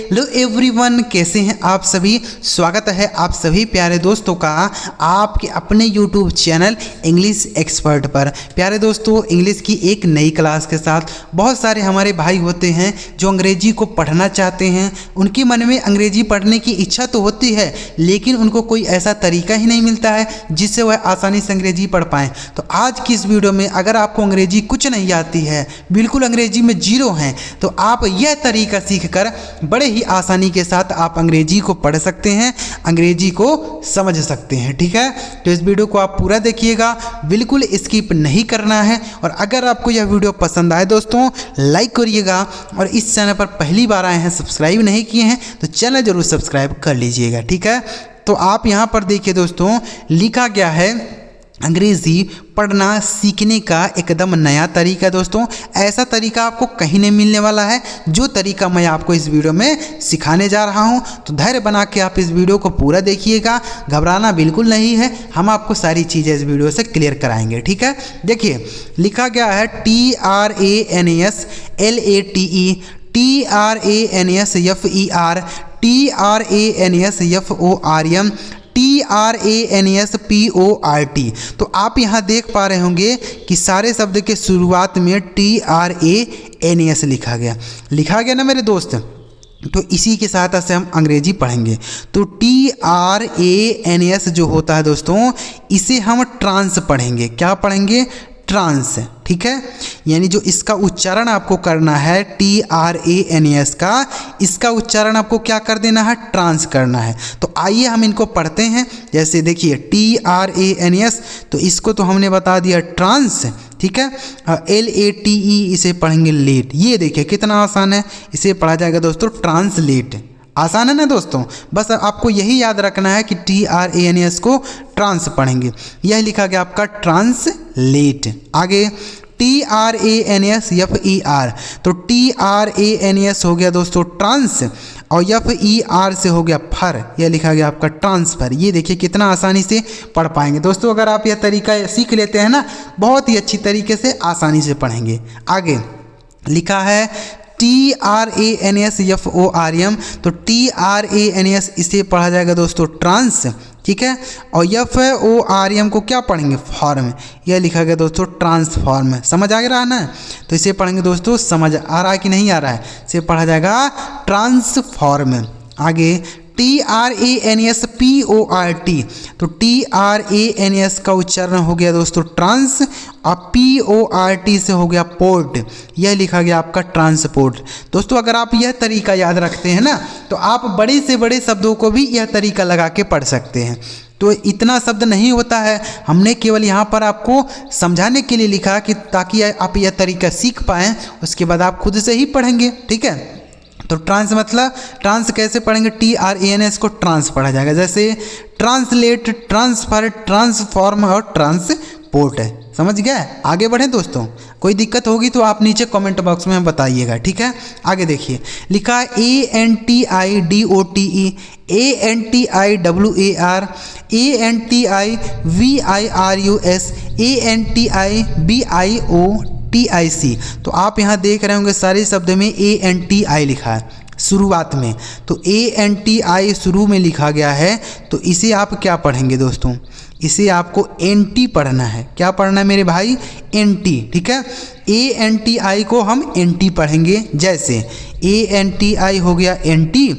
Hello everyone, कैसे हैं आप सभी। स्वागत है आप सभी प्यारे दोस्तों का आपके अपने यूट्यूब चैनल इंग्लिश एक्सपर्ट पर। प्यारे दोस्तों, इंग्लिश की एक नई क्लास के साथ बहुत सारे हमारे भाई होते हैं जो अंग्रेजी को पढ़ना चाहते हैं। उनके मन में अंग्रेजी पढ़ने की इच्छा तो होती है, लेकिन उनको कोई ऐसा तरीका ही नहीं मिलता है जिससे वह आसानी से अंग्रेजी पढ़ पाएँ। तो आज की इस वीडियो में अगर आपको अंग्रेजी कुछ नहीं आती है, बिल्कुल अंग्रेजी में जीरो हैं, तो आप यह तरीका सीखकर बड़े ही आसानी के साथ आप अंग्रेजी को पढ़ सकते हैं, अंग्रेजी को समझ सकते हैं। ठीक है, तो इस वीडियो को आप पूरा देखिएगा, बिल्कुल स्किप नहीं करना है। और अगर आपको यह वीडियो पसंद आए दोस्तों, लाइक करिएगा, और इस चैनल पर पहली बार आए हैं, सब्सक्राइब नहीं किए हैं तो चैनल जरूर सब्सक्राइब कर लीजिएगा। ठीक है, तो आप यहाँ पर देखिए दोस्तों, लिखा गया है अंग्रेज़ी पढ़ना सीखने का एकदम नया तरीका। दोस्तों, ऐसा तरीका आपको कहीं नहीं मिलने वाला है जो तरीका मैं आपको इस वीडियो में सिखाने जा रहा हूं। तो धैर्य बना के आप इस वीडियो को पूरा देखिएगा, घबराना बिल्कुल नहीं है, हम आपको सारी चीज़ें इस वीडियो से क्लियर कराएंगे। ठीक है, देखिए लिखा गया है TRANSLATE, TRANSFER, TRANSPORT। तो आप यहाँ देख पा रहे होंगे कि सारे शब्द के शुरुआत में TRANS लिखा गया ना मेरे दोस्त। तो इसी के साथ से हम अंग्रेजी पढ़ेंगे। तो TRANS जो होता है दोस्तों, इसे हम ट्रांस पढ़ेंगे। क्या पढ़ेंगे? ट्रांस। ठीक है, यानी जो इसका उच्चारण आपको करना है TRANS का, इसका उच्चारण आपको क्या कर देना है? ट्रांस करना है। तो आइए हम इनको पढ़ते हैं। जैसे देखिए TRANS, तो इसको तो हमने बता दिया ट्रांस। ठीक है, LATE इसे पढ़ेंगे लेट। ये देखिए कितना आसान है, इसे पढ़ा जाएगा दोस्तों ट्रांसलेट। आसान है ना दोस्तों, बस आपको यही याद रखना है कि TRANS को ट्रांस पढ़ेंगे। यह लिखा गया आपका ट्रांसलेट। आगे TRANSFER, तो TRANS हो गया दोस्तों ट्रांस, और FER से हो गया फर, यह लिखा गया आपका ट्रांसफर। ये देखिए कितना आसानी से पढ़ पाएंगे दोस्तों। अगर आप यह तरीका सीख लेते हैं ना, बहुत ही अच्छी तरीके से आसानी से पढ़ेंगे। आगे लिखा है TRANSFORM, तो TRANS इसे पढ़ा जाएगा दोस्तों ट्रांस। ठीक है, और FORM को क्या पढ़ेंगे? फॉर्म। यह लिखा गया दोस्तों ट्रांसफॉर्म। समझ आ रहा है ना? तो इसे पढ़ेंगे दोस्तों, समझ आ रहा है कि नहीं आ रहा है? इसे पढ़ा जाएगा ट्रांसफॉर्म। आगे TRANSPORT, तो TRANS का उच्चारण हो गया दोस्तों ट्रांस, और PORT से हो गया पोर्ट। यह लिखा गया आपका ट्रांसपोर्ट। दोस्तों, अगर आप यह तरीका याद रखते हैं ना, तो आप बड़े से बड़े शब्दों को भी यह तरीका लगा के पढ़ सकते हैं। तो इतना शब्द नहीं होता है, हमने केवल यहाँ पर आपको समझाने के लिए लिखा कि ताकि आप यह तरीका सीख पाएँ, उसके बाद आप खुद से ही पढ़ेंगे। ठीक है, तो ट्रांस मतलब ट्रांस कैसे पढ़ेंगे? TRANS को ट्रांस पढ़ा जाएगा, जैसे ट्रांसलेट, ट्रांसफर, ट्रांसफॉर्म और ट्रांसपोर्ट है। समझ गए? आगे बढ़ें दोस्तों, कोई दिक्कत होगी तो आप नीचे कमेंट बॉक्स में बताइएगा। ठीक है, आगे देखिए लिखा है ANTIDOTE, ANTIWAR, ANTIVIRUS, ANTIBIOTIC। तो आप यहाँ देख रहे होंगे सारे शब्द में ANTI लिखा है शुरुआत में। तो ANTI शुरू में लिखा गया है, तो इसे आप क्या पढ़ेंगे दोस्तों? इसे आपको NT पढ़ना है। क्या पढ़ना है मेरे भाई? NT। ठीक है, ANTI को हम NT पढ़ेंगे। जैसे ANTI हो गया NT,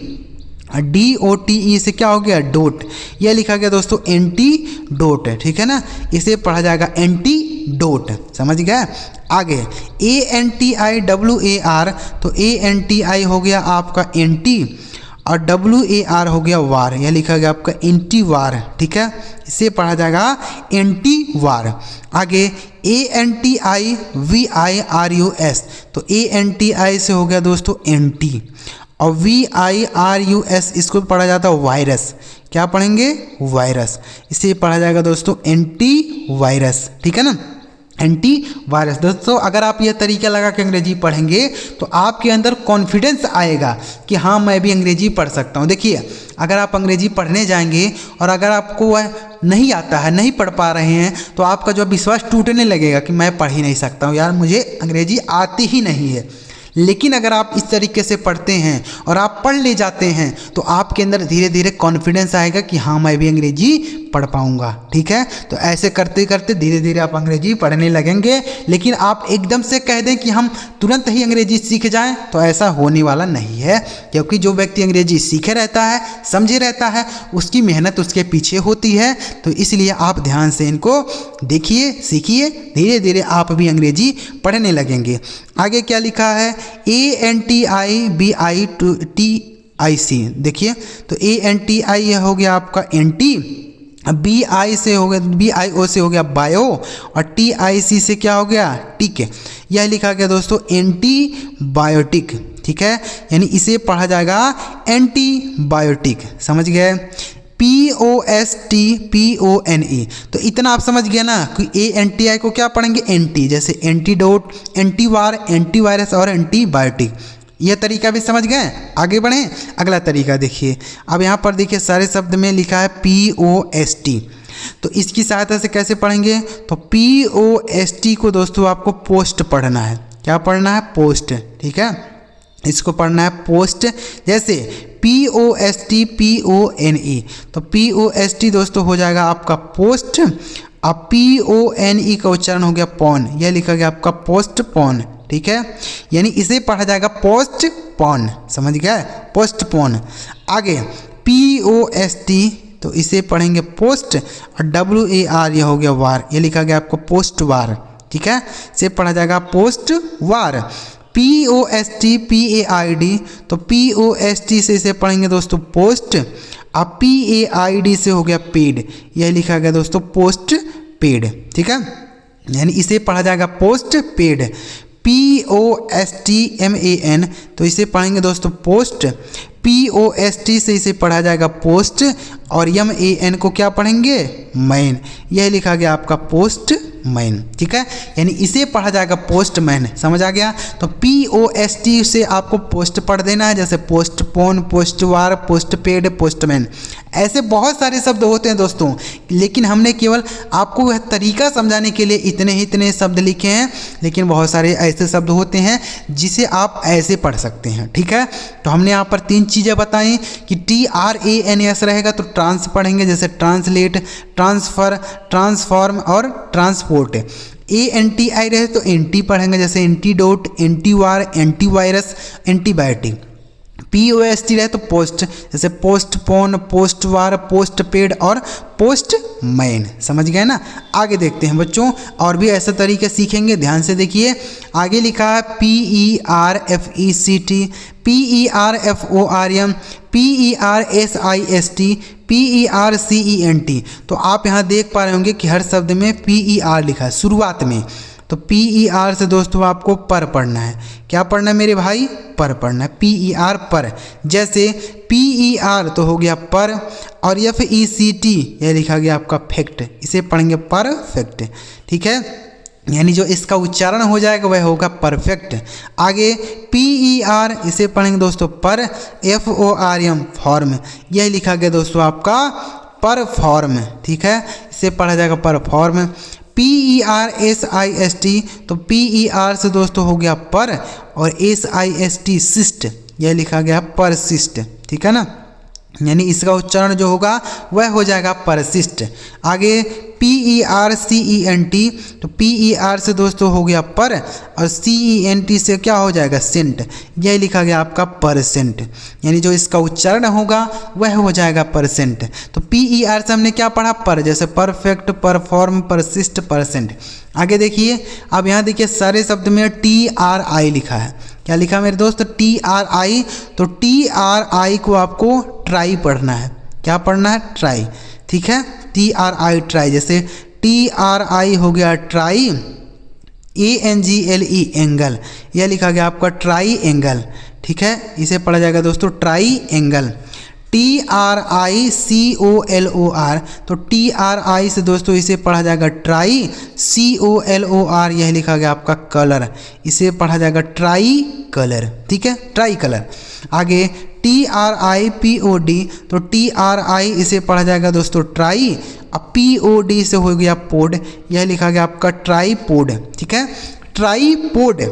DOTE से क्या हो गया? डोट। यह लिखा गया दोस्तों एंटीडोट। ठीक है ना, इसे पढ़ा जाएगा एंटीडोट। समझ गया? आगे ANTIWAR, तो ANTI हो गया आपका एंटी, और WAR हो गया वार। यह लिखा गया आपका एंटी वार। ठीक है, इसे पढ़ा जाएगा एंटी वार। आगे ANTIVIRUS, तो ANTI से हो गया दोस्तों एंटी, और VIRUS इसको पढ़ा जाता है वायरस। क्या पढ़ेंगे? वायरस। इसे पढ़ा जाएगा दोस्तों एंटी वायरस। ठीक है ना, एंटी वायरस। दोस्तों, अगर आप यह तरीका लगा के अंग्रेजी पढ़ेंगे तो आपके अंदर कॉन्फिडेंस आएगा कि हाँ मैं भी अंग्रेजी पढ़ सकता हूँ। देखिए, अगर आप अंग्रेजी पढ़ने जाएंगे और अगर आपको वह नहीं आता है, नहीं पढ़ पा रहे हैं, तो आपका जो विश्वास टूटने लगेगा कि मैं पढ़ ही नहीं सकता हूँ, यार मुझे अंग्रेजी आती ही नहीं है। लेकिन अगर आप इस तरीके से पढ़ते हैं और आप पढ़ ले जाते हैं तो आपके अंदर धीरे धीरे कॉन्फिडेंस आएगा कि हाँ मैं भी अंग्रेजी पढ़ पाऊंगा। ठीक है, तो ऐसे करते करते धीरे धीरे आप अंग्रेजी पढ़ने लगेंगे। लेकिन आप एकदम से कह दें कि हम तुरंत ही अंग्रेजी सीख जाएं तो ऐसा होने वाला नहीं है, क्योंकि जो व्यक्ति अंग्रेजी सीखे रहता है, समझे रहता है, उसकी मेहनत उसके पीछे होती है। तो इसलिए आप ध्यान से इनको देखिए, सीखिए, धीरे धीरे आप भी अंग्रेजी पढ़ने लगेंगे। आगे क्या लिखा है, ANTIBITIC। देखिए, तो ANTI हो गया आपका एंटी, BI से हो गया, BIO से हो गया बायो, और TIC से क्या हो गया, टिक। यह लिखा गया दोस्तों एंटीबायोटिक। ठीक है, यानी इसे पढ़ा जाएगा एंटीबायोटिक। समझ गए, POSTPONE। तो इतना आप समझ गए ना कि ANTI को क्या पढ़ेंगे, एंटी, जैसे एंटीडोट, एंटीवार, एंटीवायरस और एंटीबायोटिक। यह तरीका भी समझ गए। आगे बढ़ें, अगला तरीका देखिए। अब यहाँ पर देखिए सारे शब्द में लिखा है POST, तो इसकी सहायता से कैसे पढ़ेंगे, तो POST को दोस्तों आपको पोस्ट पढ़ना है। क्या पढ़ना है, पोस्ट। ठीक है, इसको पढ़ना है पोस्ट। जैसे POSTPONE, तो POST दोस्तों हो जाएगा आपका पोस्ट, अब PONE का उच्चारण हो गया पॉन, यह लिखा गया आपका पोस्ट पॉन। ठीक है, यानी इसे पढ़ा जाएगा पोस्ट पॉन। समझ गया, पोस्ट पॉन। आगे POST, तो इसे पढ़ेंगे पोस्ट, और WAR यह हो गया वार, यह लिखा गया आपको पोस्ट वार। ठीक है, इसे पढ़ा जाएगा पोस्ट वार। POSTPAID, तो POST से इसे पढ़ेंगे दोस्तों पोस्ट, अब PAID से हो गया पेड, यह लिखा गया दोस्तों पोस्ट पेड। ठीक है, यानी इसे पढ़ा जाएगा पोस्ट पेड। POSTMAN, तो इसे पढ़ेंगे दोस्तों पोस्ट, POST से इसे पढ़ा जाएगा पोस्ट, और MAN को क्या पढ़ेंगे, मैन, यह लिखा गया आपका पोस्ट मैन। ठीक है, यानी इसे पढ़ा जाएगा पोस्टमैन। समझ आ गया, तो POST से आपको पोस्ट पढ़ देना है, जैसे पोस्टपोन, पोस्टवार, पोस्टपेड, पोस्टमैन। ऐसे बहुत सारे शब्द होते हैं दोस्तों, लेकिन हमने केवल आपको वह तरीका समझाने के लिए इतने शब्द लिखे हैं, लेकिन बहुत सारे ऐसे शब्द होते हैं जिसे आप ऐसे पढ़ सकते हैं। ठीक है, तो हमने यहाँ पर 3 चीज़ें बताई कि TRANS रहेगा तो ट्रांस पढ़ेंगे, जैसे ट्रांसलेट, ट्रांसफ़र, ट्रांसफॉर्म और ट्रांसपोर्ट। ANTI रहे तो एंटी पढ़ेंगे, जैसे एंटीडोट, एंटीवार, एंटीवायरस, एंटीबायोटिक। POST रहे तो पोस्ट, जैसे पोस्टपोन, पोस्टवार, पोस्टपेड और पोस्टमैन। समझ गए ना। आगे देखते हैं बच्चों, और भी ऐसे तरीके सीखेंगे, ध्यान से देखिए। आगे लिखा है PERFECT, PERFORM, PERSIST, PERCENT। तो आप यहाँ देख पा रहे होंगे कि हर शब्द में PER लिखा है शुरुआत में। तो PER से दोस्तों आपको पर पढ़ना है। क्या पढ़ना है मेरे भाई, पर पढ़ना है, PER पर। जैसे PER तो हो गया पर, और FECT यह लिखा गया आपका फैक्ट, इसे पढ़ेंगे परफेक्ट। ठीक है, यानी जो इसका उच्चारण हो जाएगा वह होगा परफेक्ट। आगे PER, इसे पढ़ेंगे दोस्तों पर, FORM फॉर्म, यह लिखा गया दोस्तों आपका परफॉर्म। ठीक है, इसे पढ़ा जाएगा परफॉर्म। PERSIST, तो PER से दोस्तों हो गया पर, और SIST सिस्ट, यह लिखा गया परसिस्ट। ठीक है ना, यानी इसका उच्चारण जो होगा वह हो जाएगा परसिस्ट। आगे PERCENT, तो PER से दोस्तों हो गया पर, और CENT से क्या हो जाएगा सेंट, यह लिखा गया आपका परसेंट, यानी जो इसका उच्चारण होगा वह हो जाएगा परसेंट। तो PER से हमने क्या पढ़ा, पर, जैसे परफेक्ट, परफॉर्म, परसिस्ट, परसेंट। आगे देखिए, अब यहाँ देखिए सारे शब्द में TRI लिखा है। क्या लिखा मेरे दोस्त, TRI, तो TRI को आपको ट्राई पढ़ना है। क्या पढ़ना है, ट्राई। ठीक है, TRI ट्राई, जैसे TRI हो गया ट्राई, ANGLE एंगल, यह लिखा गया आपका ट्राई एंगल। ठीक है, इसे पढ़ा जाएगा दोस्तों ट्राई एंगल। TRICOLOR, तो TRI से दोस्तों इसे पढ़ा जाएगा ट्राई, COLOR यह लिखा गया आपका कलर, इसे पढ़ा जाएगा ट्राई कलर। ठीक है, ट्राई कलर। आगे TRIPOD, तो TRI इसे पढ़ा जाएगा दोस्तों ट्राई, अब POD से हो गया पोड, यह लिखा गया आपका ट्राईपोड। ठीक है, ट्राईपोड।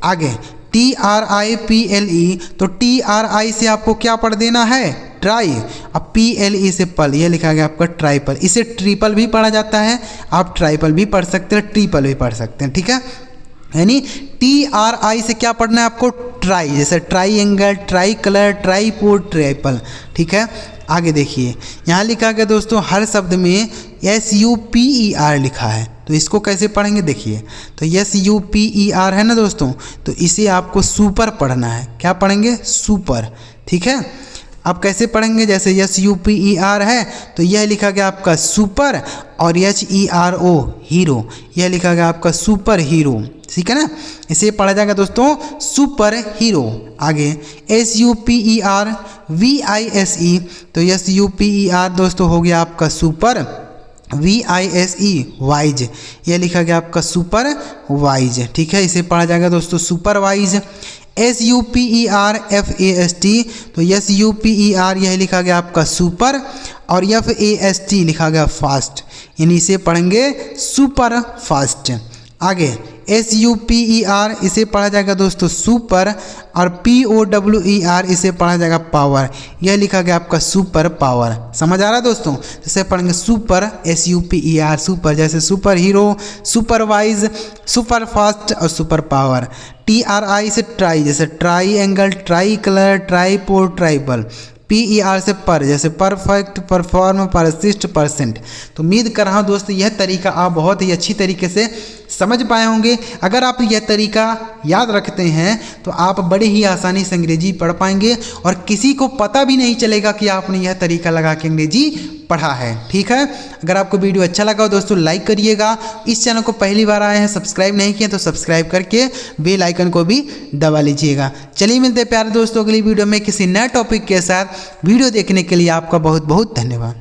आगे TRIPLE, तो TRI से आपको क्या पढ़ देना है, ट्राई। अब PLE से पल, यह लिखा गया आपका ट्राइपल। इसे ट्रिपल भी पढ़ा जाता है, आप ट्राइपल भी पढ़ सकते हैं, ट्रिपल भी पढ़ सकते हैं, ठीक है। यानी TRI से क्या पढ़ना है आपको, ट्राई, जैसे triangle, tricolour, tripod, triple, ठीक है। आगे देखिए यहाँ लिखा गया दोस्तों हर शब्द में SUPER लिखा है, तो इसको कैसे पढ़ेंगे देखिए। तो SUPER है ना दोस्तों, तो इसे आपको सुपर पढ़ना है। क्या पढ़ेंगे, सुपर, ठीक है। अब कैसे पढ़ेंगे, जैसे SUPER है तो यह लिखा गया आपका सुपर, और HERO हीरो, यह लिखा गया आपका सुपर हीरो, ठीक है ना। इसे पढ़ा जाएगा दोस्तों सुपर हीरो। आगे SUPERVISE, तो SUPER दोस्तों हो गया आपका सुपर, VISE वाइज, यह लिखा गया आपका सुपर वाइज, ठीक है। इसे पढ़ा जाएगा दोस्तों सुपरवाइज। SUPERFAST, तो SUPER यह लिखा गया आपका सुपर, और FAST लिखा गया फास्ट, यानी इसे पढ़ेंगे सुपर फास्ट। आगे SUPER इसे पढ़ा जाएगा दोस्तों सुपर, और POWER इसे पढ़ा जाएगा पावर, यह लिखा गया आपका सुपर पावर। समझ आ रहा है दोस्तों, इसे पढ़ेंगे सुपर, SUPER सुपर, जैसे superhero, supervise, superfast और सुपर पावर। TRI से ट्राई, जैसे triangle, tricolour, tripod, triple. PER से पर, जैसे परफेक्ट, परफॉर्म, परसिस्ट, परसेंट। तो उम्मीद कर रहा हूँ दोस्तों यह तरीका आप बहुत ही अच्छी तरीके से समझ पाए होंगे। अगर आप यह तरीका याद रखते हैं तो आप बड़े ही आसानी से अंग्रेजी पढ़ पाएंगे, और किसी को पता भी नहीं चलेगा कि आपने यह तरीका लगा के अंग्रेजी पढ़ा है, ठीक है। अगर आपको वीडियो अच्छा लगा हो दोस्तों लाइक करिएगा। इस चैनल को पहली बार आए हैं, सब्सक्राइब नहीं किए तो सब्सक्राइब करके बेल आइकन को भी दबा लीजिएगा। चलिए मिलते हैं प्यारे दोस्तों अगली वीडियो में किसी नए टॉपिक के साथ। वीडियो देखने के लिए आपका बहुत बहुत धन्यवाद।